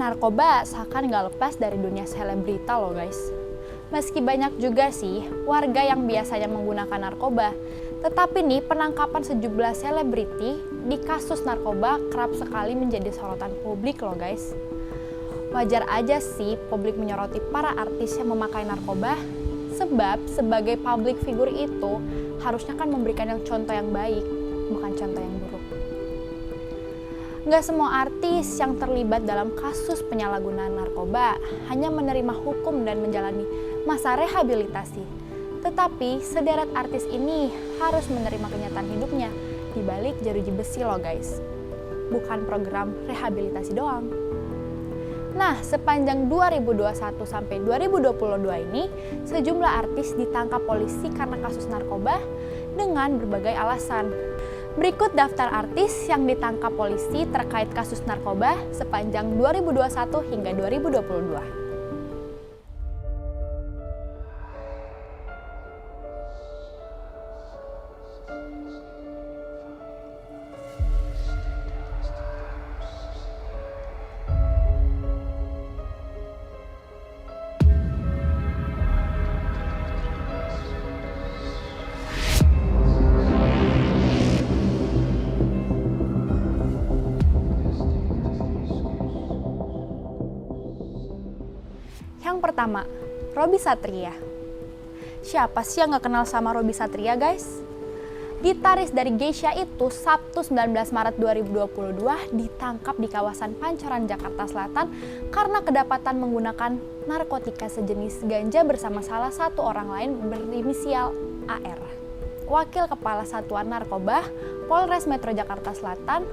narkoba seakan nggak lepas dari dunia selebrita loh guys. Meski banyak juga sih warga yang biasanya menggunakan narkoba, tetapi nih penangkapan sejumlah selebriti di kasus narkoba kerap sekali menjadi sorotan publik loh guys. Wajar aja sih publik menyoroti para artis yang memakai narkoba, sebab sebagai public figure itu harusnya kan memberikan contoh yang baik, bukan contoh yang buruk. Nggak semua artis yang terlibat dalam kasus penyalahgunaan narkoba hanya menerima hukum dan menjalani masa rehabilitasi. Tetapi sederet artis ini harus menerima kenyataan hidupnya di balik jeruji besi loh guys. Bukan program rehabilitasi doang. Nah, sepanjang 2021 sampai 2022 ini, sejumlah artis ditangkap polisi karena kasus narkoba dengan berbagai alasan. Berikut daftar artis yang ditangkap polisi terkait kasus narkoba sepanjang 2021 hingga 2022. Yang pertama, Robby Satria. Siapa sih yang gak kenal sama Robby Satria guys? Gitaris dari Geisha itu Sabtu 19 Maret 2022 ditangkap di kawasan Pancoran, Jakarta Selatan karena kedapatan menggunakan narkotika sejenis ganja bersama salah satu orang lain berinisial AR. Wakil Kepala Satuan Narkoba Polres Metro Jakarta Selatan,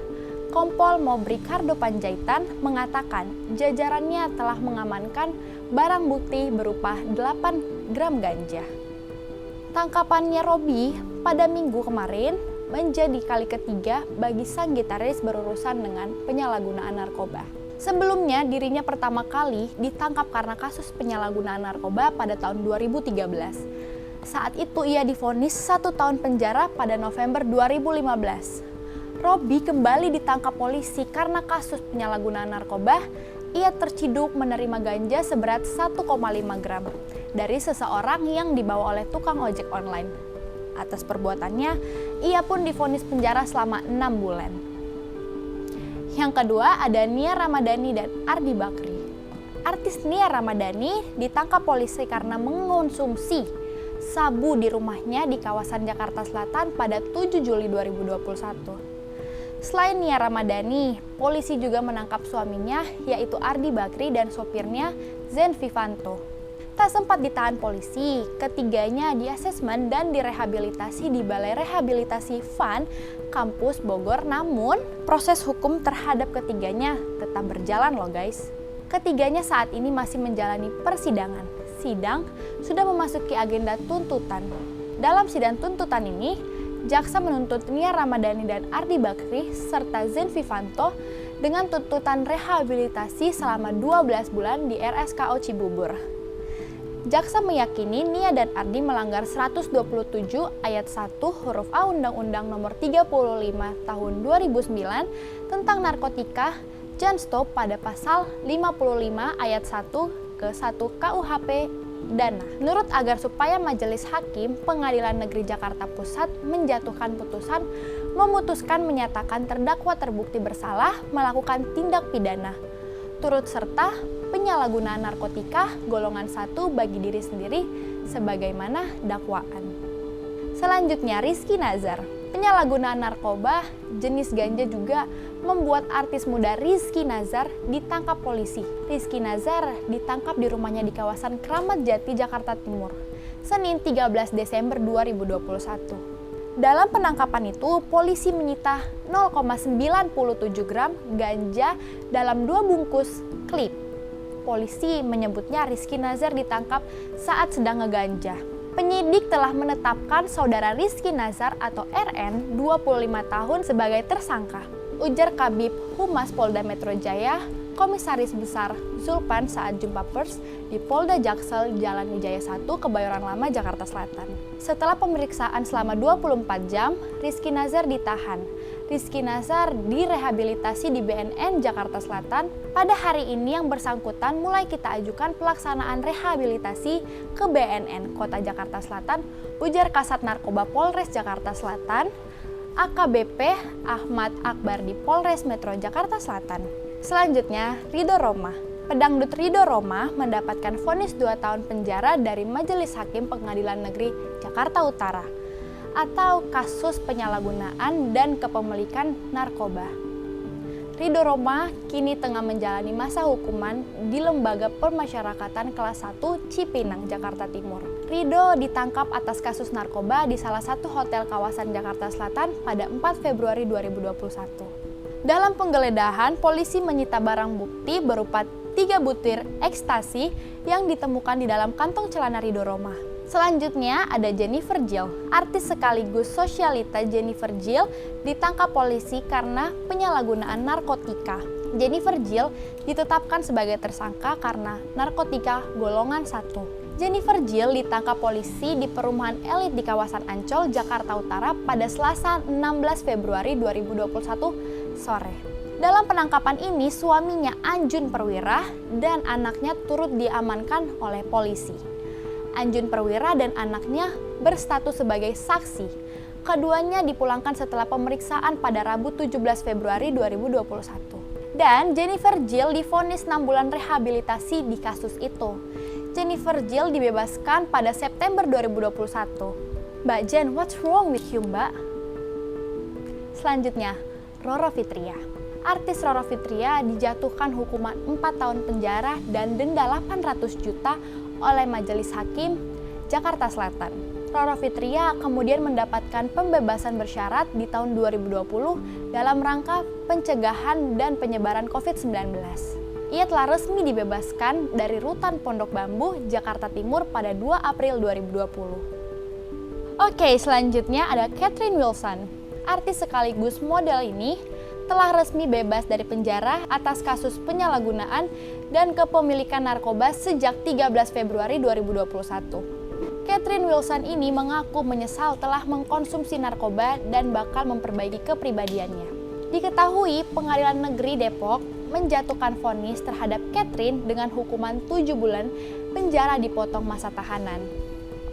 Kompol Mob Ricardo Panjaitan mengatakan jajarannya telah mengamankan barang bukti berupa 8 gram ganja. Tangkapannya Robby pada minggu kemarin menjadi kali ketiga bagi sang gitaris berurusan dengan penyalahgunaan narkoba. Sebelumnya dirinya pertama kali ditangkap karena kasus penyalahgunaan narkoba pada tahun 2013. Saat itu ia divonis 1 tahun penjara pada November 2015. Robby kembali ditangkap polisi karena kasus penyalahgunaan narkoba. Ia terciduk menerima ganja seberat 1,5 gram dari seseorang yang dibawa oleh tukang ojek online. Atas perbuatannya, ia pun divonis penjara selama 6 bulan. Yang kedua ada Nia Ramadhani dan Ardi Bakri. Artis Nia Ramadhani ditangkap polisi karena mengonsumsi sabu di rumahnya di kawasan Jakarta Selatan pada 7 Juli 2021. Selain Nia Ramadhani, polisi juga menangkap suaminya yaitu Ardi Bakri dan sopirnya Zen Vivanto. Tak sempat ditahan polisi, ketiganya diasesmen dan direhabilitasi di Balai Rehabilitasi FAN Kampus Bogor, namun proses hukum terhadap ketiganya tetap berjalan loh guys. Ketiganya saat ini masih menjalani persidangan. Sidang sudah memasuki agenda tuntutan. Dalam sidang tuntutan ini, jaksa menuntut Nia Ramadhani dan Ardi Bakri serta Zen Vivanto dengan tuntutan rehabilitasi selama 12 bulan di RSKO Cibubur. Jaksa meyakini Nia dan Ardi melanggar 127 ayat 1 huruf A Undang-Undang Nomor 35 Tahun 2009 tentang narkotika dan stop pada pasal 55 ayat 1 ke 1 KUHP dana. Menurut agar supaya Majelis Hakim Pengadilan Negeri Jakarta Pusat menjatuhkan putusan memutuskan menyatakan terdakwa terbukti bersalah melakukan tindak pidana turut serta penyalahgunaan narkotika golongan 1 bagi diri sendiri sebagaimana dakwaan. Selanjutnya Rizky Nazar. Penyalahgunaan narkoba jenis ganja juga membuat artis muda Rizky Nazar ditangkap polisi. Rizky Nazar ditangkap di rumahnya di kawasan Kramat Jati, Jakarta Timur, Senin 13 Desember 2021. Dalam penangkapan itu, polisi menyita 0,97 gram ganja dalam 2 bungkus klip. Polisi menyebutnya Rizky Nazar ditangkap saat sedang ngeganja. Penyidik telah menetapkan saudara Rizky Nazar atau RN 25 tahun sebagai tersangka. Ujar Kabid Humas Polda Metro Jaya, Komisaris Besar Zulpan saat jumpa pers di Polda Jaksel Jalan Wijaya 1, Kebayoran Lama, Jakarta Selatan. Setelah pemeriksaan selama 24 jam, Rizky Nazar ditahan. Rizky Nazar direhabilitasi di BNN Jakarta Selatan. Pada hari ini yang bersangkutan mulai kita ajukan pelaksanaan rehabilitasi ke BNN Kota Jakarta Selatan, ujar Kasat Narkoba Polres Jakarta Selatan, AKBP Ahmad Akbar di Polres Metro Jakarta Selatan. Selanjutnya, Ridho Roma. Pedangdut Ridho Roma mendapatkan vonis 2 tahun penjara dari Majelis Hakim Pengadilan Negeri Jakarta Utara atau kasus penyalahgunaan dan kepemilikan narkoba. Ridho Roma kini tengah menjalani masa hukuman di Lembaga Permasyarakatan Kelas 1 Cipinang, Jakarta Timur. Ridho ditangkap atas kasus narkoba di salah satu hotel kawasan Jakarta Selatan pada 4 Februari 2021. Dalam penggeledahan, polisi menyita barang bukti berupa 3 butir ekstasi yang ditemukan di dalam kantong celana Ridho Roma. Selanjutnya ada Jennifer Jill. Artis sekaligus sosialita Jennifer Jill ditangkap polisi karena penyalahgunaan narkotika. Jennifer Jill ditetapkan sebagai tersangka karena narkotika golongan 1. Jennifer Jill ditangkap polisi di perumahan elit di kawasan Ancol, Jakarta Utara pada Selasa 16 Februari 2021 sore. Dalam penangkapan ini, suaminya Anjun Perwira dan anaknya turut diamankan oleh polisi. Anjun Perwira dan anaknya berstatus sebagai saksi. Keduanya dipulangkan setelah pemeriksaan pada Rabu 17 Februari 2021. Dan Jennifer Jill divonis 6 bulan rehabilitasi di kasus itu. Jennifer Jill dibebaskan pada September 2021. Mbak Jen, what's wrong with you, Mbak? Selanjutnya, Roro Fitria. Artis Roro Fitria dijatuhkan hukuman 4 tahun penjara dan denda 800 juta oleh Majelis Hakim Jakarta Selatan. Roro Fitria kemudian mendapatkan pembebasan bersyarat di tahun 2020 dalam rangka pencegahan dan penyebaran COVID-19. Ia telah resmi dibebaskan dari Rutan Pondok Bambu, Jakarta Timur pada 2 April 2020. Oke, selanjutnya ada Catherine Wilson. Artis sekaligus model ini telah resmi bebas dari penjara atas kasus penyalahgunaan dan kepemilikan narkoba sejak 13 Februari 2021. Catherine Wilson ini mengaku menyesal telah mengkonsumsi narkoba dan bakal memperbaiki kepribadiannya. Diketahui Pengadilan Negeri Depok menjatuhkan vonis terhadap Catherine dengan hukuman 7 bulan penjara dipotong masa tahanan.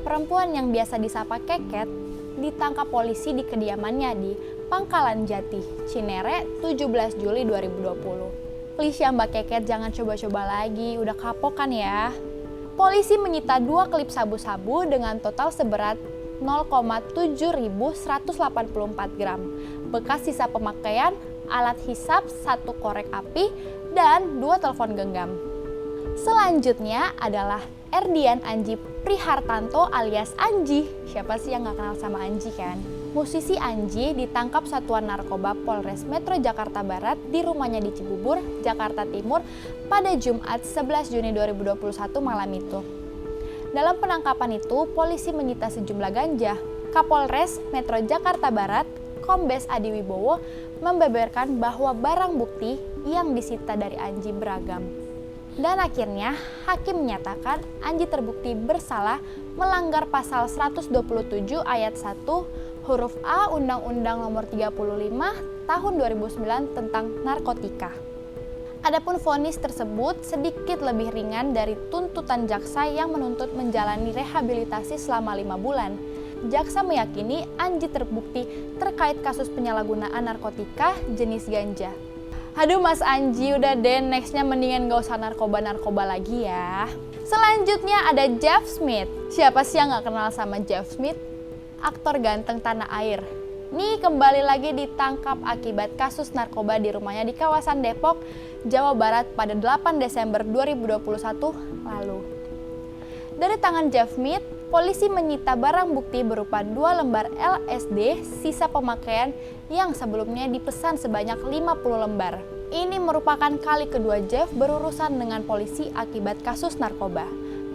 Perempuan yang biasa disapa Keket ditangkap polisi di kediamannya di Pangkalan Jati, Cinere, 17 Juli 2020. Please ya Mbak Keket, jangan coba-coba lagi, udah kapok kan ya? Polisi menyita 2 klip sabu-sabu dengan total seberat 0,7184 gram, bekas sisa pemakaian, alat hisap, 1 korek api, dan 2 telepon genggam. Selanjutnya adalah Erdian Anji Prihartanto alias Anji. Siapa sih yang gak kenal sama Anji kan? Musisi Anji ditangkap Satuan Narkoba Polres Metro Jakarta Barat di rumahnya di Cibubur, Jakarta Timur pada Jumat 11 Juni 2021 malam itu. Dalam penangkapan itu, polisi menyita sejumlah ganja. Kapolres Metro Jakarta Barat, Kombes Adi Wibowo, membeberkan bahwa barang bukti yang disita dari Anji beragam. Dan akhirnya, hakim menyatakan Anji terbukti bersalah melanggar pasal 127 ayat 1 huruf A Undang-Undang Nomor 35 Tahun 2009 tentang narkotika. Adapun vonis tersebut sedikit lebih ringan dari tuntutan jaksa yang menuntut menjalani rehabilitasi selama 5 bulan. Jaksa meyakini Anji terbukti terkait kasus penyalahgunaan narkotika jenis ganja. Aduh Mas Anji, udah deh, nextnya mendingan gak usah narkoba-narkoba lagi ya. Selanjutnya ada Jeff Smith. Siapa sih yang gak kenal sama Jeff Smith? Aktor ganteng tanah air. Nih kembali lagi ditangkap akibat kasus narkoba di rumahnya di kawasan Depok, Jawa Barat pada 8 Desember 2021 lalu. Dari tangan Jeff Smith, polisi menyita barang bukti berupa 2 lembar LSD sisa pemakaian yang sebelumnya dipesan sebanyak 50 lembar. Ini merupakan kali kedua Jeff berurusan dengan polisi akibat kasus narkoba.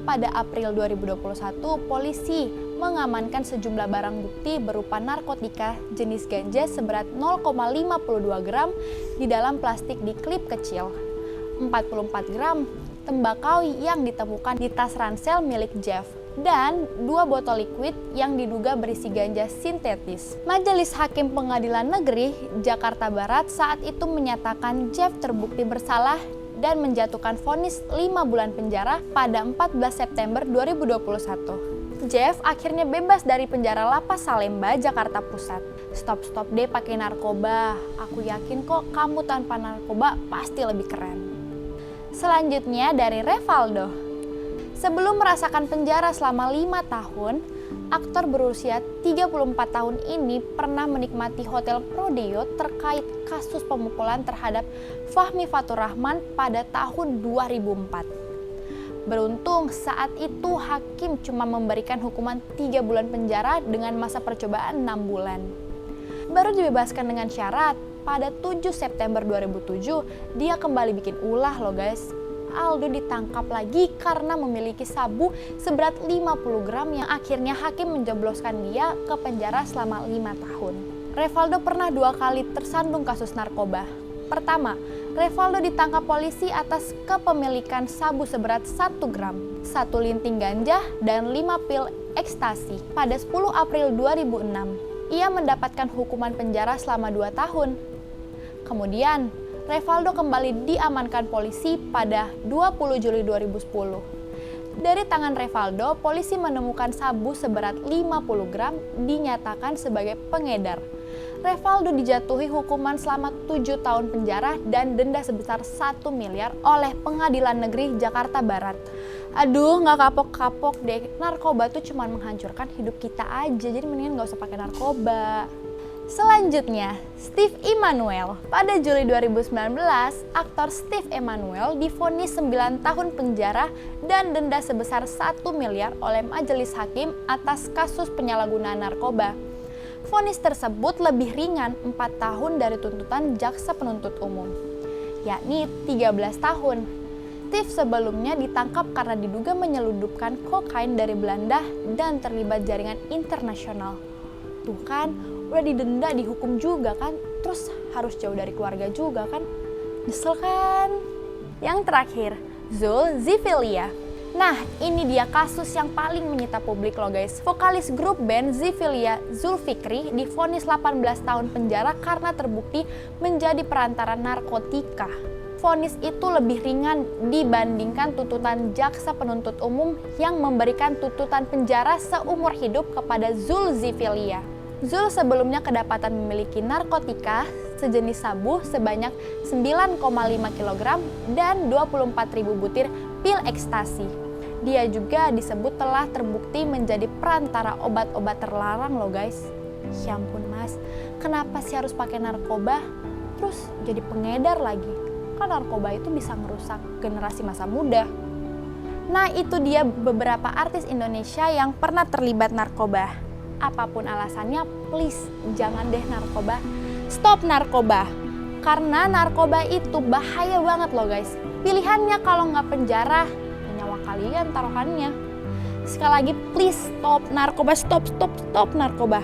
Pada April 2021, polisi mengamankan sejumlah barang bukti berupa narkotika jenis ganja seberat 0,52 gram di dalam plastik di klip kecil, 44 gram tembakau yang ditemukan di tas ransel milik Jeff, dan 2 botol liquid yang diduga berisi ganja sintetis. Majelis Hakim Pengadilan Negeri Jakarta Barat saat itu menyatakan Jeff terbukti bersalah dan menjatuhkan vonis 5 bulan penjara pada 14 September 2021. Jeff akhirnya bebas dari penjara Lapas Salemba, Jakarta Pusat. Stop deh pakai narkoba. Aku yakin kok kamu tanpa narkoba pasti lebih keren. Selanjutnya dari Revaldo. Sebelum merasakan penjara selama 5 tahun, aktor berusia 34 tahun ini pernah menikmati hotel Prodeo terkait kasus pemukulan terhadap Fahmi Faturrahman pada tahun 2004. Beruntung saat itu hakim cuma memberikan hukuman 3 bulan penjara dengan masa percobaan 6 bulan. Baru dibebaskan dengan syarat pada 7 September 2007 dia kembali bikin ulah loh guys. Aldo ditangkap lagi karena memiliki sabu seberat 50 gram yang akhirnya hakim menjebloskan dia ke penjara selama 5 tahun. Revaldo pernah 2 kali tersandung kasus narkoba. Pertama, Revaldo ditangkap polisi atas kepemilikan sabu seberat 1 gram, 1 linting ganja, dan 5 pil ekstasi. Pada 10 April 2006, ia mendapatkan hukuman penjara selama 2 tahun. Kemudian, Revaldo kembali diamankan polisi pada 20 Juli 2010. Dari tangan Revaldo, polisi menemukan sabu seberat 50 gram dinyatakan sebagai pengedar. Revaldo dijatuhi hukuman selama 7 tahun penjara dan denda sebesar 1 miliar oleh Pengadilan Negeri Jakarta Barat. Aduh, nggak kapok-kapok deh. Narkoba tuh cuma menghancurkan hidup kita aja, jadi mendingan nggak usah pakai narkoba. Selanjutnya, Steve Emmanuel. Pada Juli 2019, aktor Steve Emmanuel divonis 9 tahun penjara dan denda sebesar 1 miliar oleh majelis hakim atas kasus penyalahgunaan narkoba. Vonis tersebut lebih ringan 4 tahun dari tuntutan jaksa penuntut umum, yakni 13 tahun. Steve sebelumnya ditangkap karena diduga menyelundupkan kokain dari Belanda dan terlibat jaringan internasional. Tuh kan, udah didenda, dihukum juga kan, terus harus jauh dari keluarga juga kan. Nyesel kan? Yang terakhir, Zul Zifilia. Nah, ini dia kasus yang paling menyita publik loh guys. Vokalis grup band Zifilia, Zulfikri, divonis 18 tahun penjara karena terbukti menjadi perantara narkotika. Vonis itu lebih ringan dibandingkan tuntutan jaksa penuntut umum yang memberikan tuntutan penjara seumur hidup kepada Zul Zifilia. Zul sebelumnya kedapatan memiliki narkotika sejenis sabu sebanyak 9,5 kg dan 24.000 butir pil ekstasi. Dia juga disebut telah terbukti menjadi perantara obat-obat terlarang loh guys. Ya ampun mas, kenapa sih harus pakai narkoba? Terus jadi pengedar lagi? Kan narkoba itu bisa merusak generasi masa muda. Nah itu dia beberapa artis Indonesia yang pernah terlibat narkoba. Apapun alasannya, please jangan deh narkoba. Stop narkoba. Karena narkoba itu bahaya banget loh guys. Pilihannya kalau nggak penjara, nyawa kalian taruhannya. Sekali lagi, please stop narkoba, stop narkoba.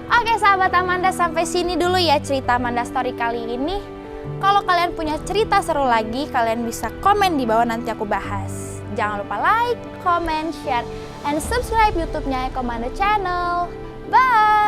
Oke sahabat Amanda, sampai sini dulu ya cerita Amanda Story kali ini. Kalau kalian punya cerita seru lagi, kalian bisa komen di bawah, nanti aku bahas. Jangan lupa like, comment, share, and subscribe YouTube-nya Eko Amanda Channel. Bye!